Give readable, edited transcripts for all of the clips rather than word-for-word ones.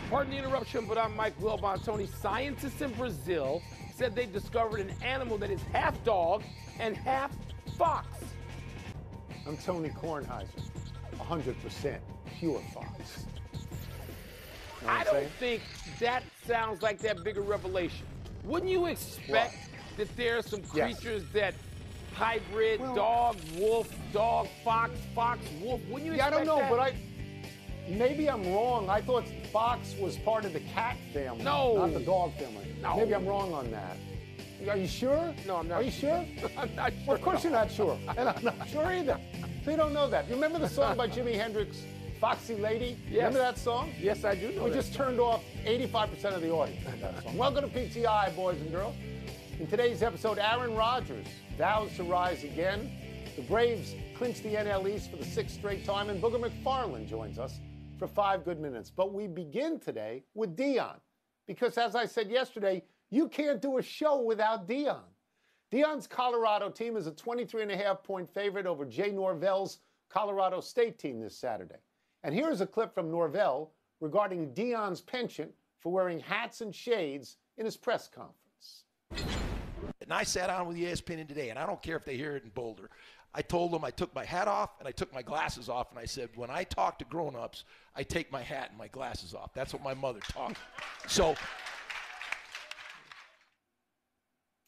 Pardon the interruption, but I'm Mike Wilbon. Tony, scientists in Brazil said they discovered an animal that is half dog and half fox. I'm Tony Kornheiser, 100% pure fox. You know I don't think that sounds like that big a revelation. Wouldn't you expect that there are some creatures that hybrid dog, wolf, dog, fox, fox, wolf? Wouldn't you expect I don't know, that? but maybe I'm wrong. I thought fox was part of the cat family, not the dog family. No. Maybe I'm wrong on that. Are you sure? No, I'm not. Are you sure? I'm not sure. Well, of course you're not sure. And I'm not sure either. So you don't know that. You remember the song by Jimi Hendrix, Foxy Lady? Yes. Remember that song? Yes, I do know We that. just turned off 85% of the audience with that song. Welcome to PTI, boys and girls. In today's episode, Aaron Rodgers vows to rise again. The Braves clinch the NL East for the 6th straight time, and Booger McFarland joins us for 5 good minutes. But we begin today with Dion, because as I said yesterday, you can't do a show without Dion. Dion's Colorado team is a 23.5-point favorite over Jay Norvell's Colorado State team this Saturday. And here's a clip from Norvell regarding Dion's penchant for wearing hats and shades in his press conference. And I sat down with ESPN today, and I don't care if they hear it in Boulder. I told them I took my hat off and I took my glasses off, and I said, when I talk to grown-ups, I take my hat and my glasses off. That's what my mother taught me. So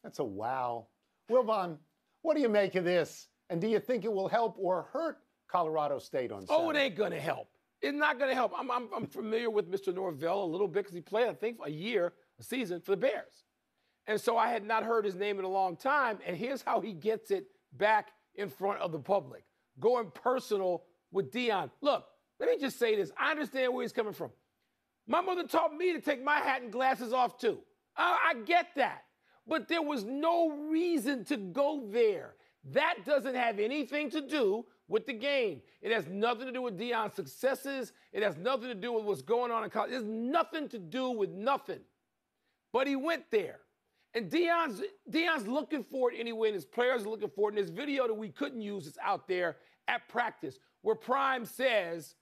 that's a wow. Wilbon, what do you make of this? And do you think it will help or hurt Colorado State on Saturday? Oh, it ain't going to help. It's not going to help. I'm familiar with Mr. Norvell a little bit because he played, I think, a season for the Bears. And so I had not heard his name in a long time, and here's how he gets it back in front of the public, going personal with Dion. Look, let me just say this. I understand where he's coming from. My mother taught me to take my hat and glasses off, too. I get that. But there was no reason to go there. That doesn't have anything to do with the game. It has nothing to do with Dion's successes. It has nothing to do with what's going on in college. It has nothing to do with nothing. But he went there. And Dion's looking for it anyway, and his players are looking for it. And this video that we couldn't use is out there at practice where Prime says,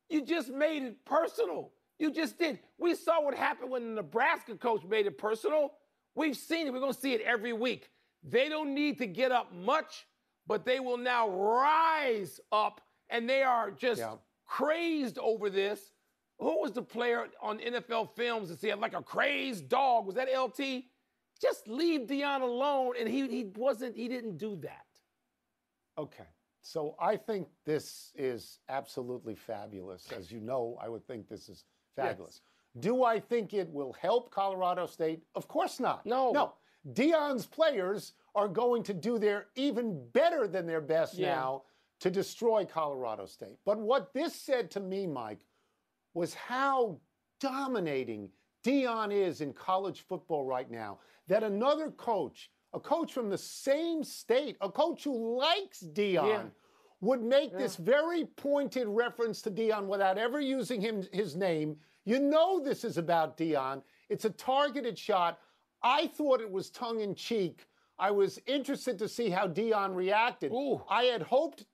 you just made it personal. You just did. We saw what happened when the Nebraska coach made it personal. We've seen it. We're going to see it every week. They don't need to get up much, but they will now rise up, and they are just crazed over this. Who was the player on NFL Films that said like a crazed dog? Was that LT? Just leave Dion alone, and he didn't do that. Okay. So I think this is absolutely fabulous. As you know, I would think this is fabulous. Yes. Do I think it will help Colorado State? Of course not. No. Dion's players are going to do their even better than their best now to destroy Colorado State. But what this said to me, Mike, was how dominating Dion is in college football right now, that another coach, a coach from the same state, a coach who likes Dion, would make this very pointed reference to Dion without ever using his name. You know this is about Dion. It's a targeted shot. I thought it was tongue-in-cheek. I was interested to see how Dion reacted. Ooh. I had hoped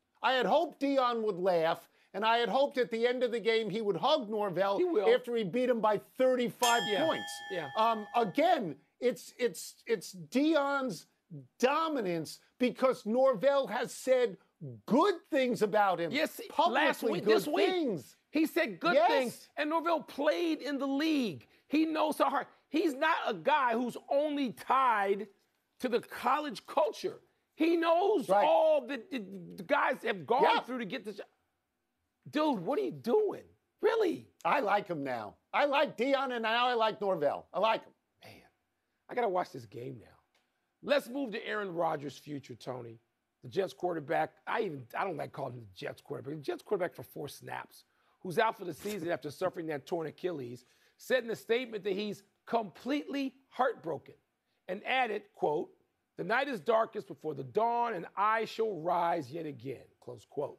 Dion would laugh. And I had hoped at the end of the game he would hug Norvell after he beat him by 35 points. Yeah. Again, it's Dion's dominance because Norvell has said good things about him. Yes, publicly this week. Things. He said good things. And Norvell played in the league. He knows how hard. He's not a guy who's only tied to the college culture. He knows all that the guys have gone through to get this. Dude, what are you doing? Really? I like him now. I like Dion, and now I like Norvell. I like him. Man, I got to watch this game now. Let's move to Aaron Rodgers' future, Tony. The Jets quarterback. I don't like calling him the Jets quarterback. The Jets quarterback for 4 snaps, who's out for the season after suffering that torn Achilles, said in a statement that he's completely heartbroken and added, quote, "The night is darkest before the dawn, and I shall rise yet again," close quote.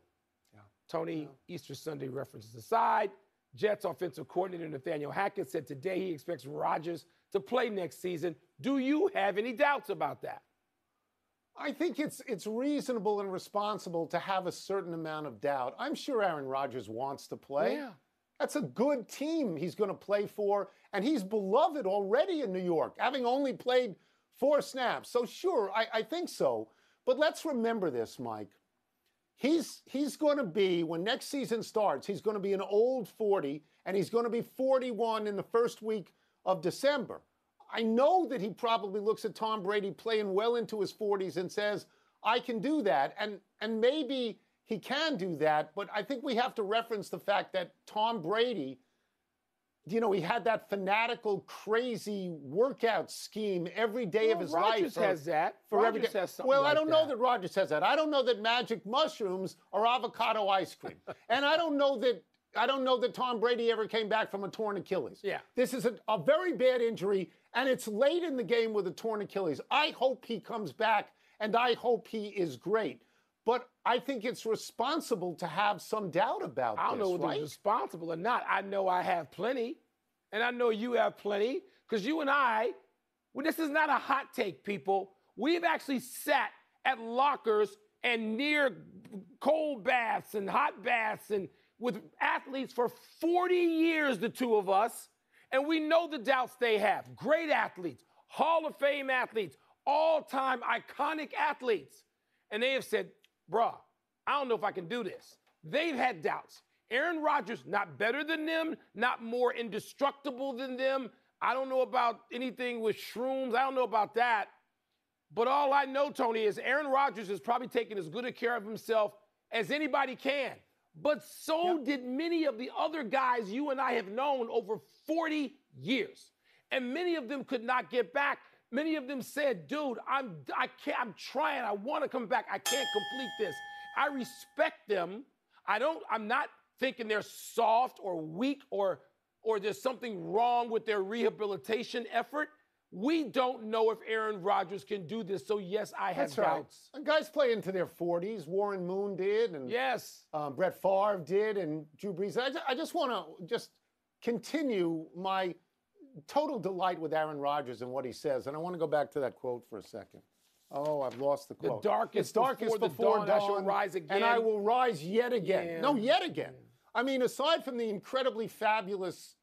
Tony, Easter Sunday references aside, Jets offensive coordinator Nathaniel Hackett said today he expects Rodgers to play next season. Do you have any doubts about that? I think it's reasonable and responsible to have a certain amount of doubt. I'm sure Aaron Rodgers wants to play. Yeah. That's a good team he's going to play for, and he's beloved already in New York, having only played 4 snaps. So sure, I think so. But let's remember this, Mike. He's going to be, when next season starts, he's going to be an old 40, and he's going to be 41 in the first week of December. I know that he probably looks at Tom Brady playing well into his 40s and says, I can do that. And maybe he can do that, but I think we have to reference the fact that Tom Brady, you know, he had that fanatical, crazy workout scheme every day of his life. Rodgers has that. Rodgers has something well, like I don't know that Rodgers has that. I don't know that magic mushrooms are avocado ice cream. And I don't know that Tom Brady ever came back from a torn Achilles. Yeah. This is a very bad injury, and it's late in the game with a torn Achilles. I hope he comes back, and I hope he is great. But I think it's responsible to have some doubt about this, I don't know whether right? it's responsible or not. I know I have plenty, and I know you have plenty, because you and I, well, this is not a hot take, people. We've actually sat at lockers and near cold baths and hot baths and with athletes for 40 years, the two of us, and we know the doubts they have. Great athletes, Hall of Fame athletes, all-time iconic athletes. And they have said, bruh, I don't know if I can do this. They've had doubts. Aaron Rodgers, not better than them, not more indestructible than them. I don't know about anything with shrooms. I don't know about that. But all I know, Tony, is Aaron Rodgers is probably taking as good a care of himself as anybody can. But so did many of the other guys you and I have known over 40 years. And many of them could not get back. Many of them said, dude, I'm trying. I want to come back. I can't complete this. I respect them. I'm not thinking they're soft or weak or there's something wrong with their rehabilitation effort. We don't know if Aaron Rodgers can do this. So, yes, I have doubts. And guys play into their 40s. Warren Moon did. And yes. Brett Favre did. And Drew Brees. I just want to continue my total delight with Aaron Rodgers and what he says. And I want to go back to that quote for a second. Oh, I've lost the quote. The darkest before dawn, I shall rise again. And I will rise yet again. Yeah. No, yet again. I mean, aside from the incredibly fabulous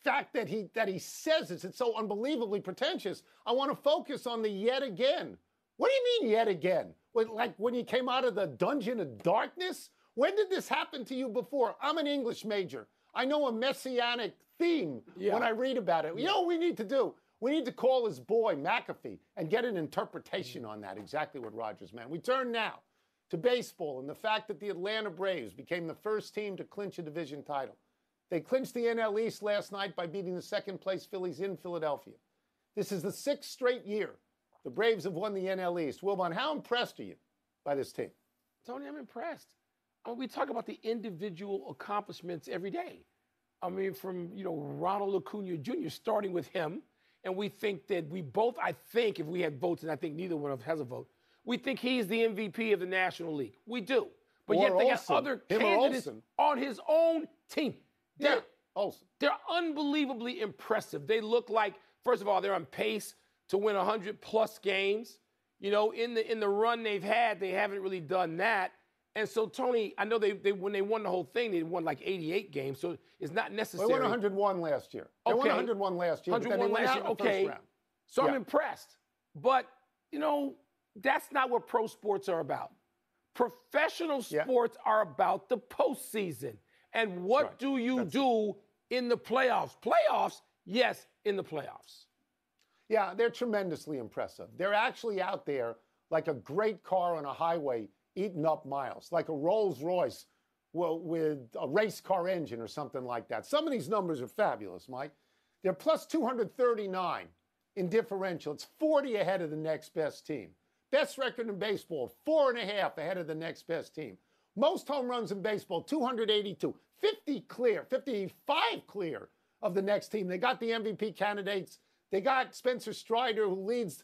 fact that he says this, it's so unbelievably pretentious, I want to focus on the yet again. What do you mean yet again? Like when you came out of the dungeon of darkness? When did this happen to you before? I'm an English major. I know a messianic theme when I read about it. You know what we need to do? We need to call his boy McAfee and get an interpretation on that, exactly what Rodgers meant. We turn now to baseball and the fact that the Atlanta Braves became the first team to clinch a division title. They clinched the NL East last night by beating the second-place Phillies in Philadelphia. This is the 6th straight year the Braves have won the NL East. Wilbon, how impressed are you by this team? Tony, I'm impressed. We talk about the individual accomplishments every day. I mean, from, Ronald Acuna Jr., starting with him, and we think that we both, I think, if we had votes, and I think neither one of us has a vote, we think he's the MVP of the National League. We do. But yet they got other candidates on his own team. They're unbelievably impressive. They look like, first of all, they're on pace to win 100-plus games. In the run they've had, they haven't really done that. And so, Tony, I know they when they won the whole thing, they won like 88 games, so it's not necessary. They won 101 last year. They won 101 last year. 101 last year, okay. So I'm impressed. But, that's not what pro sports are about. Professional sports are about the postseason. And what do you do in the playoffs? Playoffs, yes, in the playoffs. Yeah, they're tremendously impressive. They're actually out there like a great car on a highway eating up miles, like a Rolls Royce with a race car engine or something like that. Some of these numbers are fabulous, Mike. They're plus 239 in differential. It's 40 ahead of the next best team. Best record in baseball, 4.5 ahead of the next best team. Most home runs in baseball, 282. 55 clear of the next team. They got the MVP candidates. They got Spencer Strider, who leads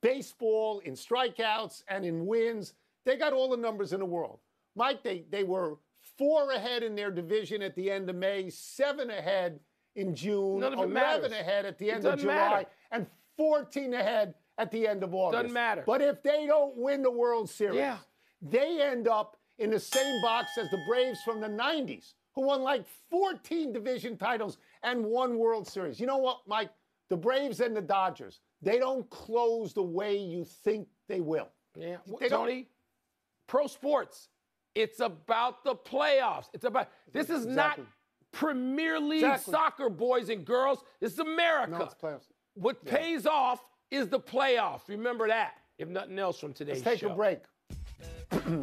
baseball in strikeouts and in wins. They got all the numbers in the world. Mike, they were 4 ahead in their division at the end of May, 7 ahead in June, 11 ahead at the end of July, and 14 ahead at the end of August. Doesn't matter. But if they don't win the World Series, they end up in the same box as the Braves from the 90s, who won like 14 division titles and one World Series. You know what, Mike? The Braves and the Dodgers, they don't close the way you think they will. Yeah, Tony, pro sports, it's about the playoffs. It's about, this is not Premier League soccer, boys and girls. This is America. No, it's playoffs. What pays off is the playoffs. Remember that, if nothing else from today's show. Let's take a break.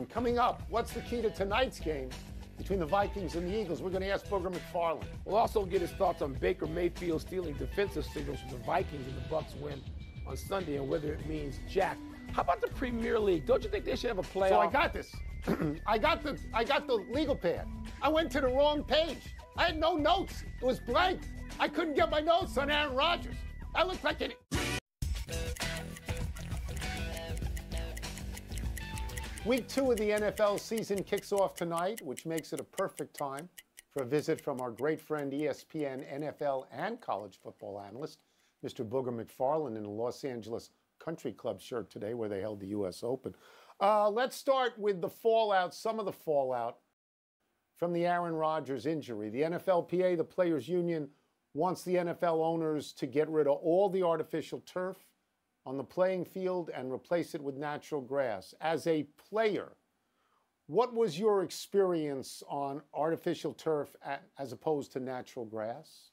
Coming up, what's the key to tonight's game between the Vikings and the Eagles? We're going to ask Booger McFarland. We'll also get his thoughts on Baker Mayfield stealing defensive signals from the Vikings in the Bucs win on Sunday and whether it means jack. How about the Premier League? Don't you think they should have a playoff? So I got this. I got the legal pad. I went to the wrong page. I had no notes. It was blank. I couldn't get my notes on Aaron Rodgers. I looked like an... Week 2 of the NFL season kicks off tonight, which makes it a perfect time for a visit from our great friend ESPN NFL and college football analyst, Mr. Booger McFarland, in the Los Angeles Country Club shirt today where they held the U.S. Open. Let's start with the fallout, some of the fallout from the Aaron Rodgers injury. The NFLPA, the Players Union, wants the NFL owners to get rid of all the artificial turf on the playing field and replace it with natural grass. As a player, what was your experience on artificial turf as opposed to natural grass?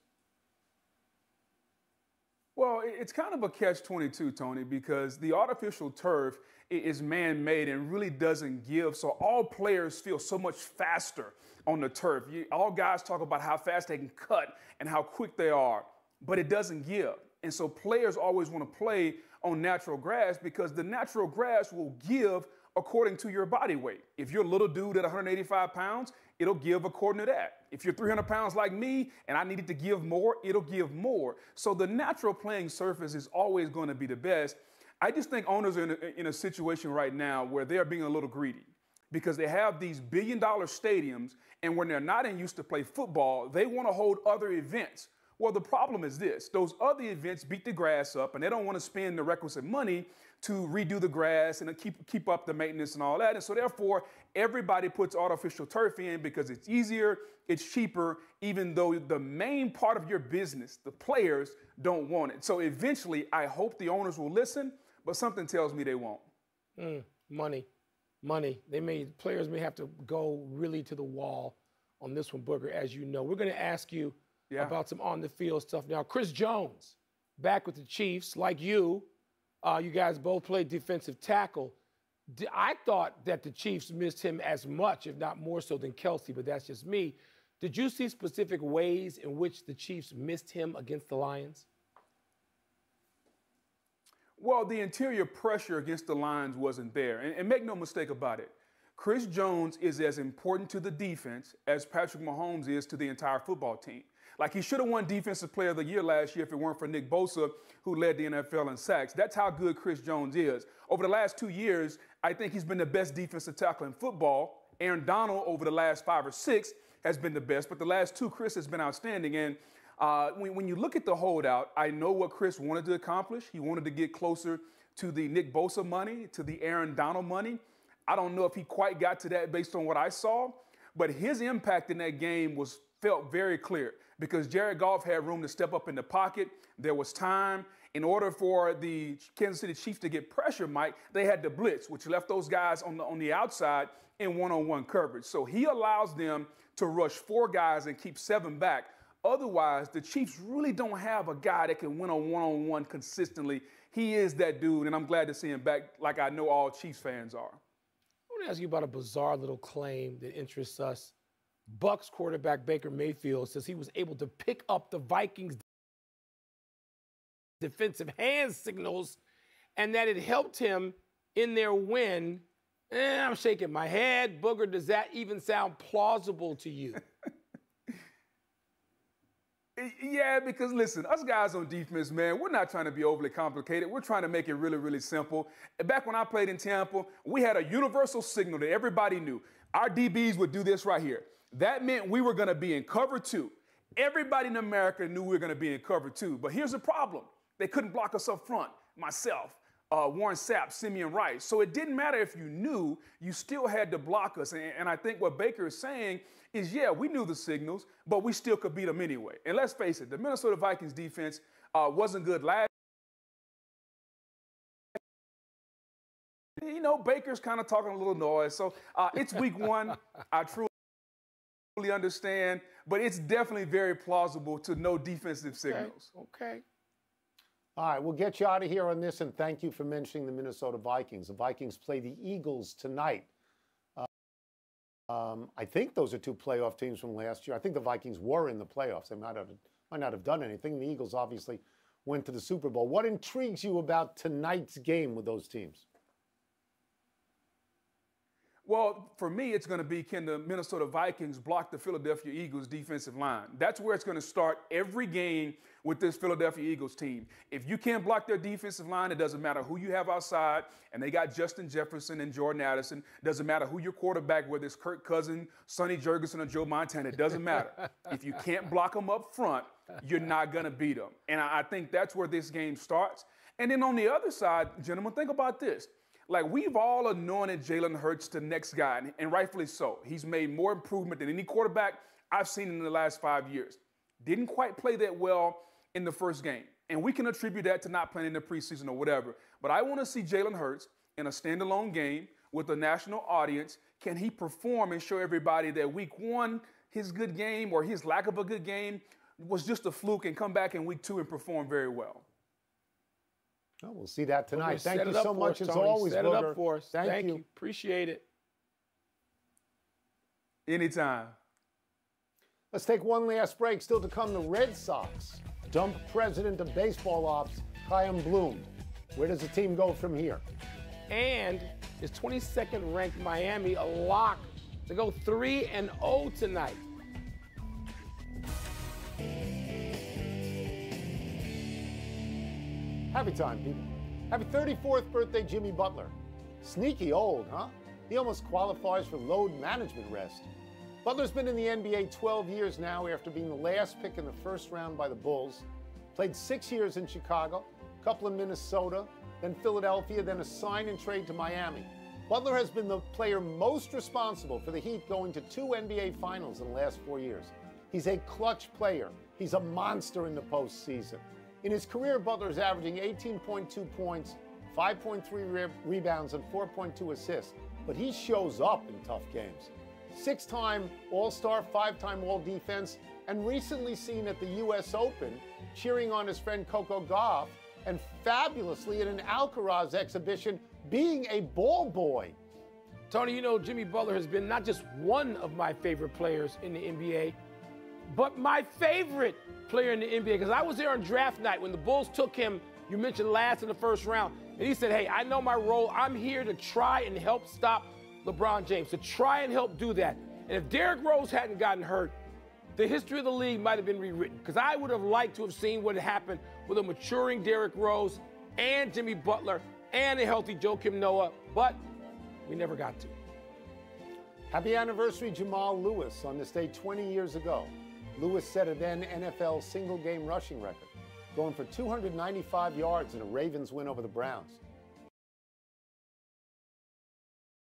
Well, it's kind of a catch-22, Tony, because the artificial turf is man-made and really doesn't give. So all players feel so much faster on the turf. All guys talk about how fast they can cut and how quick they are, but it doesn't give. And so players always want to play on natural grass because the natural grass will give according to your body weight. If you're a little dude at 185 pounds, it'll give according to that. If you're 300 pounds like me and I needed to give more, it'll give more. So the natural playing surface is always going to be the best. I just think owners are in a situation right now where they're being a little greedy because they have these billion-dollar stadiums, and when they're not in use to play football, they want to hold other events. Well, the problem is this. Those other events beat the grass up, and they don't want to spend the requisite money to redo the grass and keep up the maintenance and all that. And so, therefore, everybody puts artificial turf in because it's easier, it's cheaper, even though the main part of your business, the players, don't want it. So, eventually, I hope the owners will listen, but something tells me they won't. Money. Players may have to go really to the wall on this one, Booger, as you know. We're going to ask you about some on-the-field stuff. Now, Chris Jones, back with the Chiefs, like you. You guys both played defensive tackle. I thought that the Chiefs missed him as much, if not more so, than Kelsey, but that's just me. Did you see specific ways in which the Chiefs missed him against the Lions? Well, the interior pressure against the Lions wasn't there. And make no mistake about it. Chris Jones is as important to the defense as Patrick Mahomes is to the entire football team. Like, he should have won Defensive Player of the Year last year if it weren't for Nick Bosa, who led the NFL in sacks. That's how good Chris Jones is. Over the last 2 years, I think he's been the best defensive tackle in football. Aaron Donald, over the last 5 or 6, has been the best. But the last 2, Chris has been outstanding. And when you look at the holdout, I know what Chris wanted to accomplish. He wanted to get closer to the Nick Bosa money, to the Aaron Donald money. I don't know if he quite got to that based on what I saw. But his impact in that game felt very clear because Jared Goff had room to step up in the pocket. There was time. In order for the Kansas City Chiefs to get pressure, Mike, they had to blitz, which left those guys on the outside in one-on-one coverage. So he allows them to rush 4 guys and keep 7 back. Otherwise, the Chiefs really don't have a guy that can win a one-on-one consistently. He is that dude, and I'm glad to see him back like I know all Chiefs fans are. I want to ask you about a bizarre little claim that interests us. Bucs quarterback Baker Mayfield says he was able to pick up the Vikings' defensive hand signals and that it helped him in their win. I'm shaking my head. Booger, does that even sound plausible to you? Yeah, because listen, us guys on defense, man, we're not trying to be overly complicated. We're trying to make it really, really simple. Back when I played in Tampa, we had a universal signal that everybody knew. Our DBs would do this right here. That meant we were going to be in cover 2. Everybody in America knew we were going to be in cover 2. But here's the problem. They couldn't block us up front. Myself, Warren Sapp, Simeon Rice. So it didn't matter if you knew, you still had to block us. And I think what Baker is saying is, yeah, we knew the signals, but we still could beat them anyway. And let's face it, the Minnesota Vikings defense wasn't good last. You know, Baker's kind of talking a little noise. So it's week one. I truly understand, but it's definitely very plausible to know defensive signals. Okay. All right, we'll get you out of here on this, and thank you for mentioning the Minnesota Vikings. The Vikings play the Eagles tonight. I think those are two playoff teams from last year. I think the Vikings were in the playoffs. They might not have done anything. The Eagles obviously went to the Super Bowl. What intrigues you about tonight's game with those teams? Well, for me, it's going to be, can the Minnesota Vikings block the Philadelphia Eagles defensive line? That's where it's going to start every game with this Philadelphia Eagles team. If you can't block their defensive line, it doesn't matter who you have outside, and they got Justin Jefferson and Jordan Addison. It doesn't matter who your quarterback, whether it's Kirk Cousins, Sonny Jurgensen, or Joe Montana. It doesn't matter. If you can't block them up front, you're not going to beat them. And I think that's where this game starts. And then on the other side, gentlemen, think about this. Like, we've all anointed Jalen Hurts the next guy, and rightfully so. He's made more improvement than any quarterback I've seen in the last 5 years. Didn't quite play that well in the first game. And we can attribute that to not playing in the preseason or whatever. But I want to see Jalen Hurts in a standalone game with a national audience. Can he perform and show everybody that week one, his good game or his lack of a good game was just a fluke, and come back in week two and perform very well? Oh, we'll see that tonight. Thank you so so much, as Tony. always, Set Booger. it up for us. Thank you. Appreciate it. Anytime. Let's take one last break. Still to come, the Red Sox dump president of baseball ops, Chaim Bloom. Where does the team go from here? And is 22nd ranked Miami a lock to go 3-0 tonight? Happy time, people. Happy 34th birthday, Jimmy Butler. Sneaky old, huh? He almost qualifies for load management rest. Butler's been in the NBA 12 years now after being the last pick in the first round by the Bulls. Played 6 years in Chicago, a couple in Minnesota, then Philadelphia, then a sign and trade to Miami. Butler has been the player most responsible for the Heat going to 2 NBA Finals in the last 4 years. He's a clutch player. He's a monster in the postseason. In his career, Butler is averaging 18.2 points, 5.3 rebounds, and 4.2 assists. But he shows up in tough games. 6-time All-Star, 5-time All-Defense, and recently seen at the U.S. Open, cheering on his friend Coco Gauff, and fabulously in an Alcaraz exhibition, being a ball boy. Tony, you know, Jimmy Butler has been not just one of my favorite players in the NBA, but my favorite player in the NBA, because I was there on draft night when the Bulls took him, you mentioned last in the first round, and he said, hey, I know my role. I'm here to try and help stop LeBron James, to try and help do that. And if Derrick Rose hadn't gotten hurt, the history of the league might have been rewritten, because I would have liked to have seen what had happened with a maturing Derrick Rose and Jimmy Butler and a healthy Joakim Noah, but we never got to. Happy anniversary, Jamal Lewis. On this day 20 years ago, Lewis set a then NFL single-game rushing record, going for 295 yards in a Ravens win over the Browns.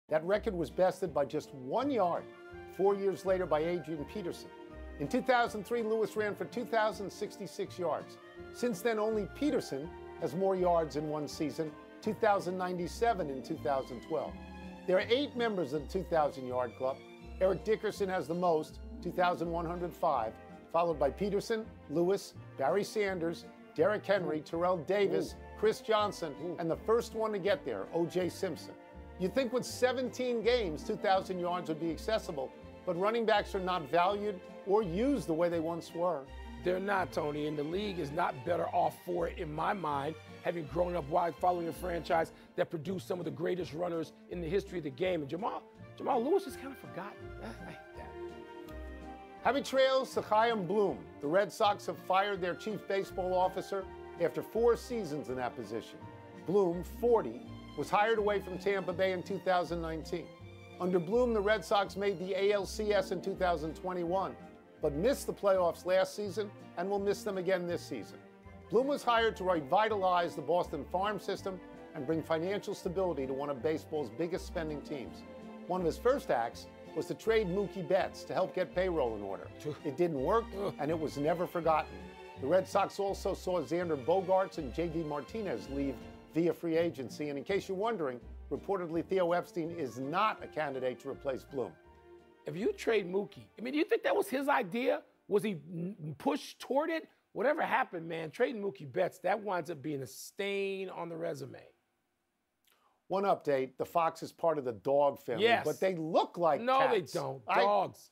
That record was bested by just 1 yard 4 years later by Adrian Peterson. In 2003, Lewis ran for 2,066 yards. Since then, only Peterson has more yards in one season, 2,097 in 2012. There are 8 members of the 2,000-yard club. Eric Dickerson has the most, 2,105, followed by Peterson, Lewis, Barry Sanders, Derrick Henry, Terrell Davis, Chris Johnson, and the first one to get there, O.J. Simpson. You'd think with 17 games, 2,000 yards would be accessible, but running backs are not valued or used the way they once were. They're not, Tony, and the league is not better off for it, in my mind, having grown up while following a franchise that produced some of the greatest runners in the history of the game. And Jamal Lewis is kind of forgotten. Happy trails to Chaim Bloom. The Red Sox have fired their chief baseball officer after 4 seasons in that position. Bloom, 40, was hired away from Tampa Bay in 2019. Under Bloom, the Red Sox made the ALCS in 2021, but missed the playoffs last season and will miss them again this season. Bloom was hired to revitalize the Boston farm system and bring financial stability to one of baseball's biggest spending teams. One of his first acts was to trade Mookie Betts to help get payroll in order. It didn't work, and it was never forgotten. The Red Sox also saw Xander Bogaerts and J.D. Martinez leave via free agency. And in case you're wondering, reportedly Theo Epstein is not a candidate to replace Bloom. If you trade Mookie, I mean, do you think that was his idea? Was he pushed toward it? Whatever happened, man, trading Mookie Betts, that winds up being a stain on the resume. One update, the fox is part of the dog family, Yes. but they look like No, cats. they don't. Dogs.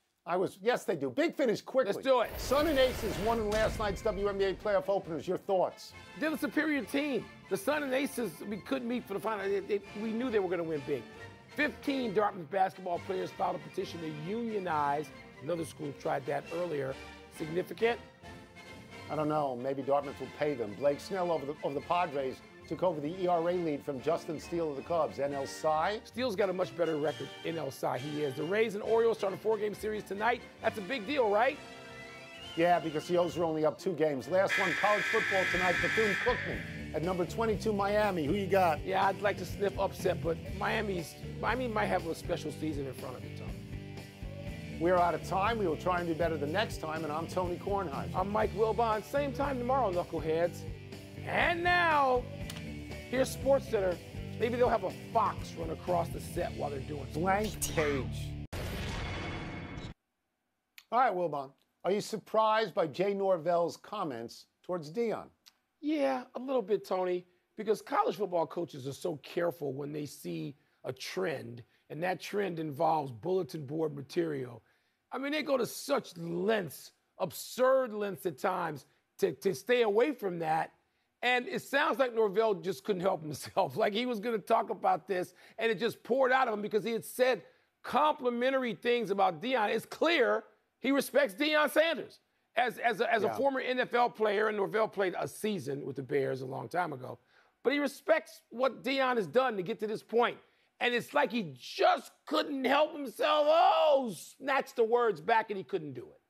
Yes, they do. Big finish quickly. Let's do it. Sun and Aces won in last night's WNBA playoff openers. Your thoughts? They're the superior team. The Sun and Aces, we couldn't meet for the final. We knew they were going to win big. 15 Dartmouth basketball players filed a petition to unionize. Another school tried that earlier. Significant? I don't know. Maybe Dartmouth will pay them. Blake Snell of the Padres took over the ERA lead from Justin Steele of the Cubs. NL Cy. Steele's got a much better record in El Cy. He is. The Rays and Orioles start a 4-game series tonight. That's a big deal, right? Yeah, because the O's are only up 2 games. Last one, college football tonight. Bethune-Cookman at number 22, Miami. Who you got? Yeah, I'd like to sniff upset, but Miami might have a special season in front of it, Tom. We're out of time. We will try and do better the next time, and I'm Tony Kornheiser. I'm Mike Wilbon. Same time tomorrow, knuckleheads. And now, here's SportsCenter. Maybe they'll have a fox run across the set while they're doing Blank page. All right, Wilbon. Are you surprised by Jay Norvell's comments towards Deion? Yeah, a little bit, Tony, because college football coaches are so careful when they see a trend, and that trend involves bulletin board material. I mean, they go to such lengths, absurd lengths at times, to stay away from that. And it sounds like Norvell just couldn't help himself. Like he was going to talk about this, and it just poured out of him because he had said complimentary things about Deion. It's clear he respects Deion Sanders. As a former NFL player, and Norvell played a season with the Bears a long time ago, but he respects what Deion has done to get to this point. And it's like he just couldn't help himself. Oh, snatch the words back, and he couldn't do it.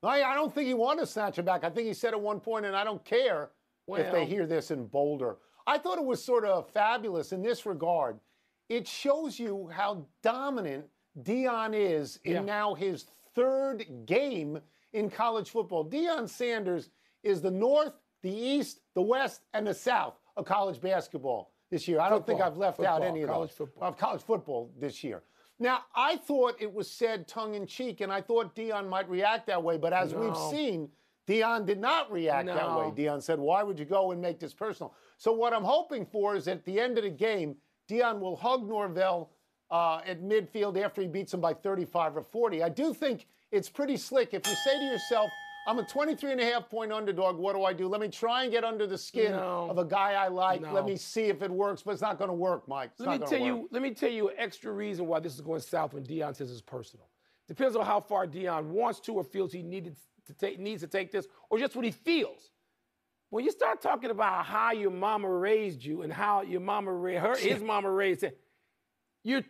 I don't think he wanted to snatch it back. I think he said at one point, and I don't care if they hear this in Boulder. I thought it was sort of fabulous in this regard. It shows you how dominant Deion is in now his 3rd game in college football. Deion Sanders is the North, the East, the West, and the South of college basketball this year. I don't think I've left out any of those. College football this year. Now, I thought it was said tongue-in-cheek, and I thought Deion might react that way, but as we've seen, Deion did not react that way. Deion said, why would you go and make this personal? So what I'm hoping for is at the end of the game, Deion will hug Norvell at midfield after he beats him by 35 or 40. I do think it's pretty slick. If you say to yourself, I'm a 23.5-point underdog, what do I do? Let me try and get under the skin of a guy I like. Let me see if it works, but it's not going to work, Mike. Let me tell you an extra reason why this is going south when Deion says it's personal. Depends on how far Deion wants to or feels he needs to take this, or just what he feels. When you start talking about how your mama raised you and how your mama his mama raised him, you're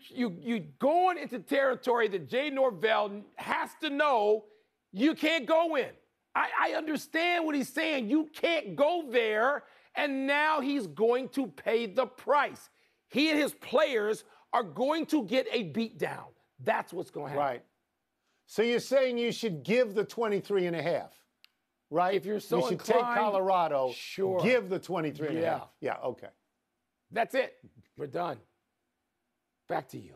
going into territory that Jay Norvell has to know you can't go in. I understand what he's saying. You can't go there, and now he's going to pay the price. He and his players are going to get a beat down. That's what's going to happen. Right. So you're saying you should give the 23.5, right? If you're so you should inclined, take Colorado, sure. Give the 23.5. Yeah, okay. That's it. We're done. Back to you.